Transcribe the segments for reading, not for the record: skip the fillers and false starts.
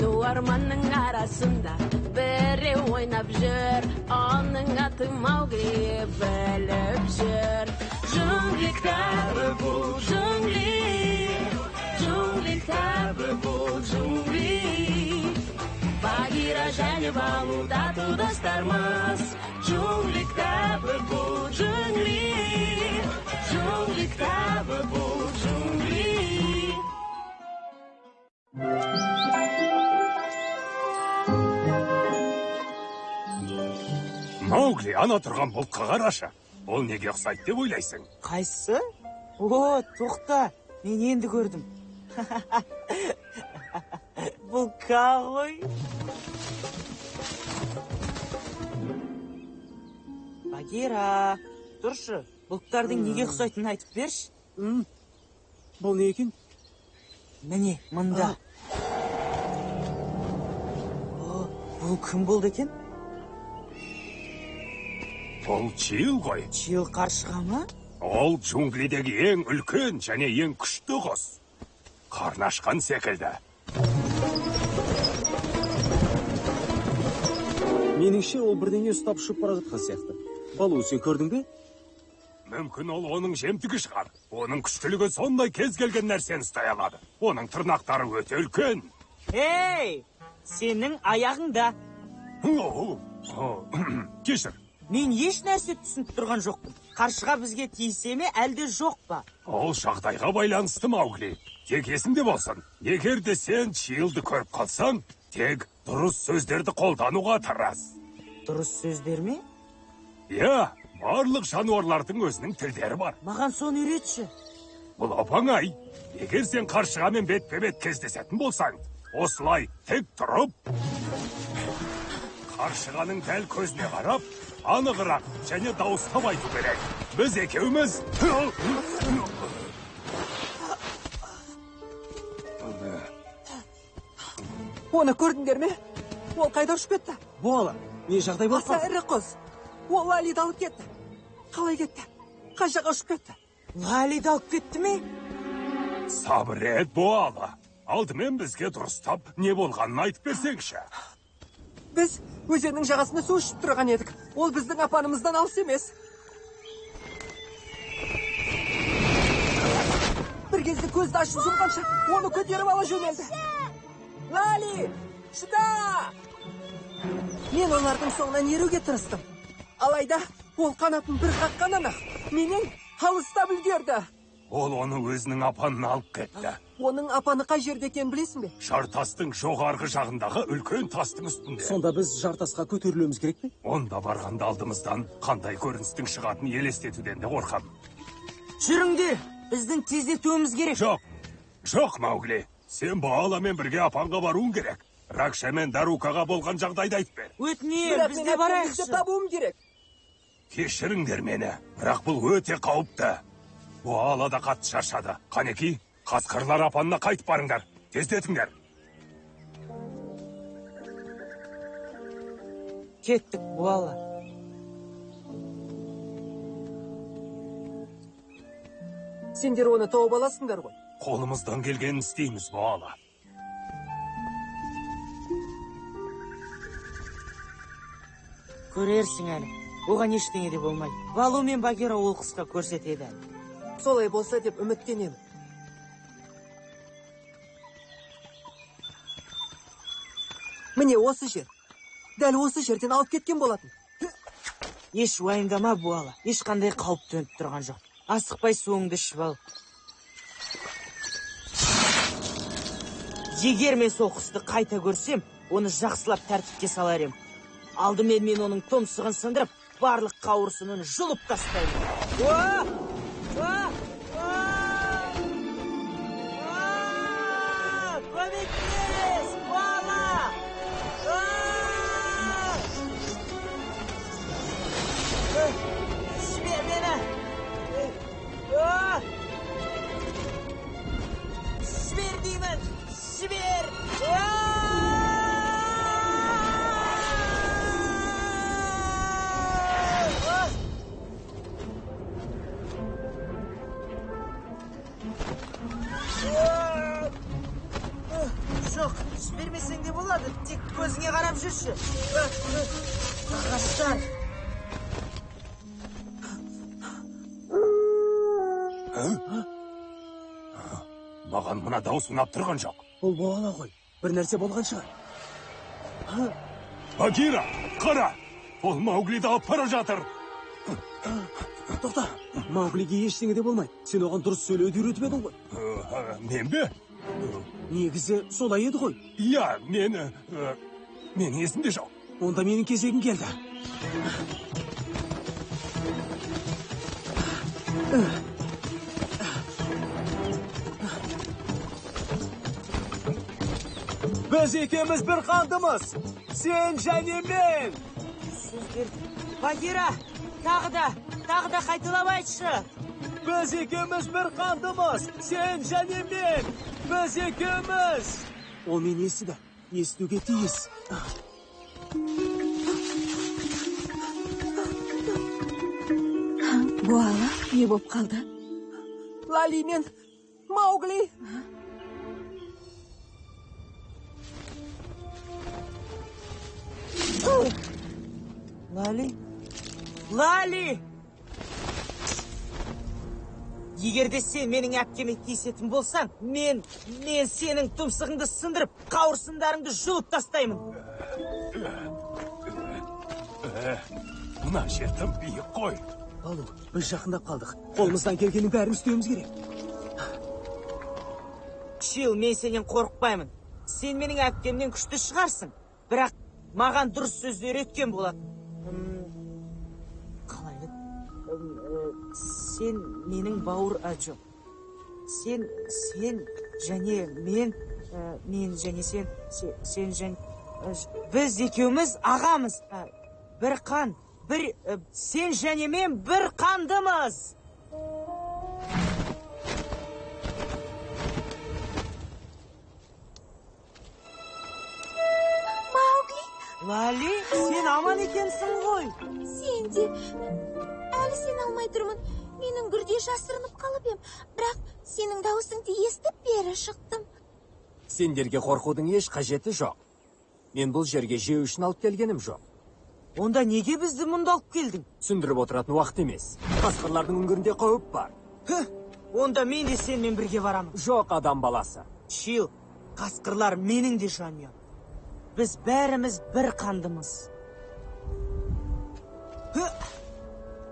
Ormanın arasında biri oynap jür, onun adı Mowgli bilip jür. Jungli kitabı bu jungli, jungli kitabı bu jungli. Bagheera және Балу тату достарымыз. Jungli kitabı bu jungli, jungli kitabı bu jungli. Маугли, ана тұрған бұлтқа қарашы. Ол неге ұқсайды деп ойлайсың? Қайсы? О, тоқта, мен енді көрдім. Бұл ғой. Багира, тұршы, бұлттардың неге ұқсайтынын айтып берші. Бұл не екен? Міне, мұнда. Бұл кім болды екен? Ол чиыл ғой. Чиыл қаршыға ма? Ол джунглидегі ең үлкен және ең күшті құс. Қарны ашқан секілді. Меніңше ол бірдеңе ұстап ұшып бара жатқан сияқты. Балу, сен көрдің бе? Мүмкін ол оның жемтігі шығар. Оның күштілігі сондай кез келген нәрсені ұстай алады. Оның тырнақтары өте үлкен. Ей, сенің аяғыңда. Кешір. Мен еш нәрсе түсініп тұрған жоқпын. Қаршыға бізге тиісе ме, әлде жоқ па? Ол жағдайға байланысты, Маугли. Тек есіңде болсын. Егер де сен чиылды көріп қалсаң, тек дұрыс сөздерді қолдануға тырыс. Дұрыс сөздер ме? Иә, барлық жануарлардың өзінің тілдері бар. Маған соны үйретші. Бұл оп-оңай. Егер сен қаршығамен бетпе-бет кездесетін болсаң, осылай тек тұрып, қаршығаның дәл көзіне қарап, анығырақ және дауыстап айту керек. Біз екеуміз... Оны көрдіңдер ме? Ол қайда ұшып кетті? Буала, не жағдай болып Аса ірі құс. Ол Лалиді алып кетті. Қалай кетті? Қай жаққа ұшып кетті? Лалиді алып кетті ме? Сабыр ет, Буала. Алдымен бізге дұрыстап не болғанын айтып берсеңші. Біз өзеннің жағасында су ішіп тұрған едік. Ол біздің апанымыздан алыс емес. Бір кезде көзді ашып жұмғанша, оны көтеріп ала жөнелді. Лали, шыда! Мен олардың соңынан еруге тырыстым. Алайда, ол қанатын бір қаққаннан ақ менен алыстап үлгерді. Ол оны өзінің апанына алып кетті. Оның апаны қай жерде екенін білесің бе? Жартастың жоғарғы жағындағы үлкен тастың үстінде. Сонда біз жартасқа көтерілуіміз керек пе? Онда барғанда алдымыздан қандай көріністің шығатын елестетуден де қорқам. Жүріңдер, біздің тездетуіміз керек. Жоқ, Маугли. Сен Буаламен бірге апанға баруың керек. Ракша мен Дарукаға болған жағдайды айтып бер. Өтінем, бізде барайықшы. Бізде табуым керек. Кешіріңдер мені, бірақ бұл өте қауіпті. Буала да қатты шаршады. Қанеки, қасқырлар апанына қайтып барыңдар. Тездетіңдер. Кеттік, Буала. Сендер оны тауып аласыңдар ғой. Қолымыздан келгенін істейміз, Буала. Көрерсің әлі. Оған ештеңе де болмайды. Балу мен Багира ол қысқа көрсетеді. Солай болса деп үміттенемін. Міне осы жер. Дәл осы жерден алып кеткен болатын. Еш уайымдама, Буала. Ешқандай қауіп төніп тұрған жоқ. Асықпай суыңды ішіп ал. Егер мен сол құсты қайта көрсем, оны жақсылап тәртіпке салар ем. Алдымен мен оның тұмсығын сындырып, барлық қауырсын оны жұлып тастаймын. Көмектес, Буала! Жібер мені! Жібер деймін! Жібер! Жібермесең де болады, тек көзіңе қарап жүрші. Ағаштар. Маған мына дауыс ұнап тұрған жоқ. Ол бала ғой. Бір нәрсе болған шығар. Багира, қара! Ол Мауглиді алып бара жатыр. Тоқта, Мауглиге ештеңе де болмайды. Сен оған дұрыс сөйлеуді үйретіп едің ғой. Мен бе? Негізі солай еді ғой. Иә, мен есімде жоқ. Онда менің кезегім келді. Біз екеуміз бір қандымыз. Сен және мен. Сөздер. Багира, тағы да қайталап айтшы. Біз екеуміз бір қандымыз. Сен және мен. Біз екеуміз. Ол мен естіді. Естуге тиіс. Буала, не боп қалды? Лали мен Маугли. Лали! Егер де сен менің әпкеме тиісетін болсаң, мен сенің тұмсығыңды сындырып, қауырсындарыңды жұлып тастаймын. Мына жер тым биік қой. Балу, біз жақындап қалдық. Қолымыздан келгеннің бәрін істеуіміз керек. Чил, мен сенен қорықпаймын. Сен менің әпкемнен күшті шығарсың. Бірақ маған дұрыс сөзді үйреткен болады. Қалай? Сен менің бауыр жоқ. Сен және мен және сен және біз екеуміз ағамыз. Бір қан, сен және мен бір қандымыз. Лали, сен аман екенсің ғой. Сен де. Әлі сен алмай тұрмын. Мен үңгірде жасырынып қалып ем. Бірақ сенің дауысыңды естіп бері шықтым. Сендерге қорқудың еш қажеті жоқ. Мен бұл жерге жеу үшін алып келгенім жоқ. Онда неге бізді мұнда алып келдің? Түсіндіріп отыратын уақыт емес. Қасқырлардың үңгірінде қауіп бар. Онда мен де сенімен бірге барамын. Жоқ, адам баласы. Чил, қасқырлар менің де жанұям. Біз бәріміз бір қандымыз.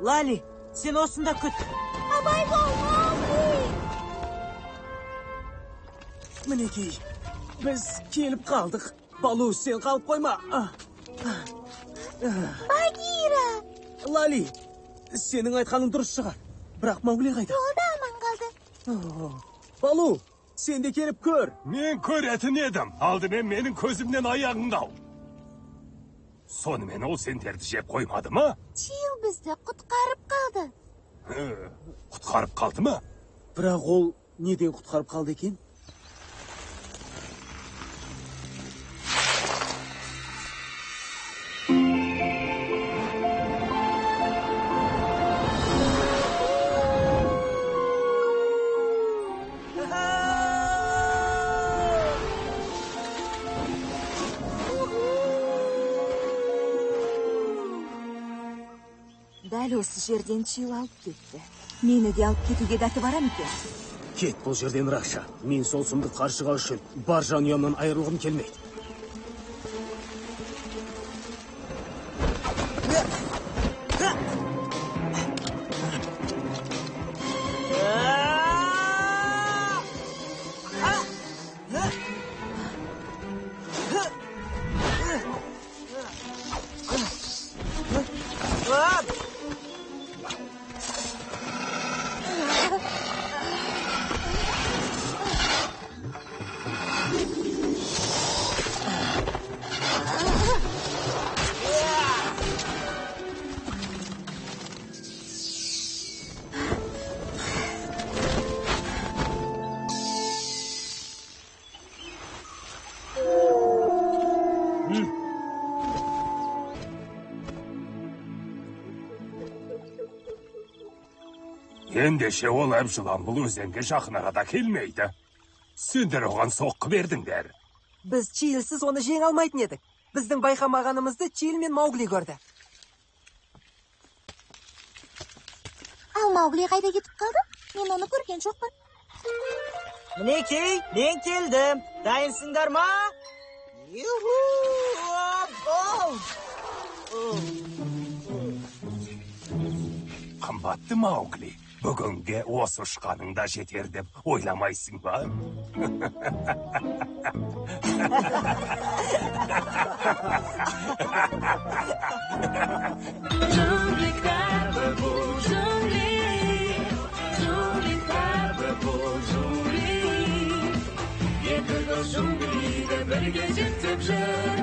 Лали, сен осында күт. Абай бол, Маугли! Мінекей, біз келіп қалдық. Балу, сен қалып қойма. Багира! Лали, сенің айтқаның дұрыс шығар. Бірақ Маугли қайда? Жолда аман қалды. Балу, сен де келіп көр. Мен көретін едім. Алдымен менің көзімнен аяғыңды ал. Сонымен ол сендерді жеп қоймады ма? Чил бізді құтқарып қалды. Құтқарып қалды ма? Бірақ ол неден құтқарып қалды екен? Дәл осы жерден Чил алып кетті. Мені де алып кетуге дәті бара ма екен? Кет бұл жерден, Раша. Мен сол сұмдық қаршыға үшін бар жанұямнан айырылғым келмейді. Ендеше ол әбжылан бұл өзенге жақын арада келмейді. Сендер оған соққы бердіңдер. Біз Чейлсіз оны жеңе алмайтын едік. Біздің байқамағанымызды Чейл мен Маугли көрді. Ал Маугли қайда кетіп қалды? Мен оны көрген жоқпын. Мінекей, мен келдім. Дайынсыңдар ма? Юху! Қымбатты Маугли, бүгінге осы ұшқаныңда жетер деп ойламайсың ба? Екі дос жымиды, бірге жетіп жүр.